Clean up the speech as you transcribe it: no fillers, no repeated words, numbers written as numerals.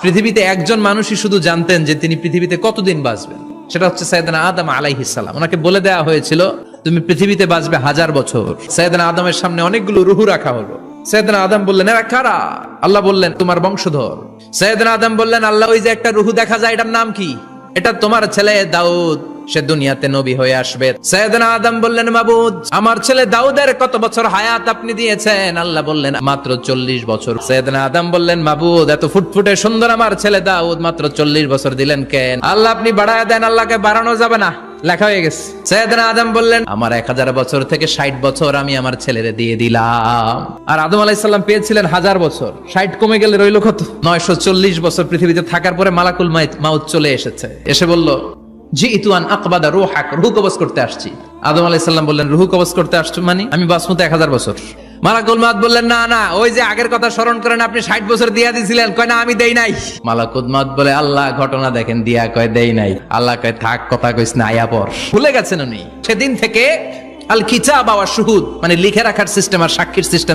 পৃথিবীতে একজন মানুষই শুধু জানতেন যে তিনি পৃথিবীতে কতদিন বাঁচবেন, সেটা হচ্ছে সাইয়েদনা আদম আলাইহিস সালাম। ওনাকে বলে দেওয়া হয়েছিল তুমি পৃথিবীতে বাঁচবে 1000 বছর। সাইয়েদনা আদমের সামনে অনেকগুলো রূহ রাখা হলো। সাইয়েদনা আদম বললেন এরা কারা? আল্লাহ বললেন তোমার বংশধর। সাইয়েদনা আদম বললেন আল্লাহ ওই যে একটা রূহ দেখা যায় এটার নাম কি? এটা তোমার ছেলে দাউদ, সে দুনিয়াতে নবী হয়ে আসবে। সাইয়েদনা আদম বললেন মাবুদ আমার ছেলে দাউদের কত বছর হায়াত আপনি দিয়েছেন? আল্লাহ বললেন মাত্র 40 বছর। সাইয়েদনা আদম বললেন মাবুদ এত ফুটফুটে সুন্দর আমার ছেলে দাউদ মাত্র 40 বছর দিলেন কেন? আল্লাহ আপনি বাড়ায় দেন, আল্লাহকে বাড়ানো যাবে না, লেখা হয়ে গেছে। সাইয়েদনা আদম বললেন আমার 1000 বছর থেকে 60 বছর আমি আমার ছেলেরে দিয়ে দিলাম। আর আদম আলাইহিস সালাম পেয়েছিলেন 1000 বছর, 60 কমে গেলে রইল কত? 940 বছর পৃথিবীতে থাকার পরে মালাকুল মাউত চলে এসেছে, এসে বলল জিইতু আন আকবাদা রূহাক, রূহ কবজ করতে আসছি। আদম আলাইহিস সালাম বললেন রূহ কবজ করতে আসছো মানে আমি বাঁচবো তো 1000 বছর। মালাকুল মাউত বললেন না না, ওই যে আগের কথা স্মরণ করেন আপনি 60 বছর দিয়া দিয়েছিলেন। কয় না আমি দেই নাই। মালাকুল মাউত বলে আল্লাহ ঘটনা দেখেন দিয়া কয় দেই নাই। আল্লাহ কয় থাক কথা কইস না, আয়া পর। ভুলে গেছেন উনি। সেদিন থেকে আল কিতাব ওয়া শুহুদ মানে লিখে রাখার সিস্টেম আর সাক্ষীর সিস্টেম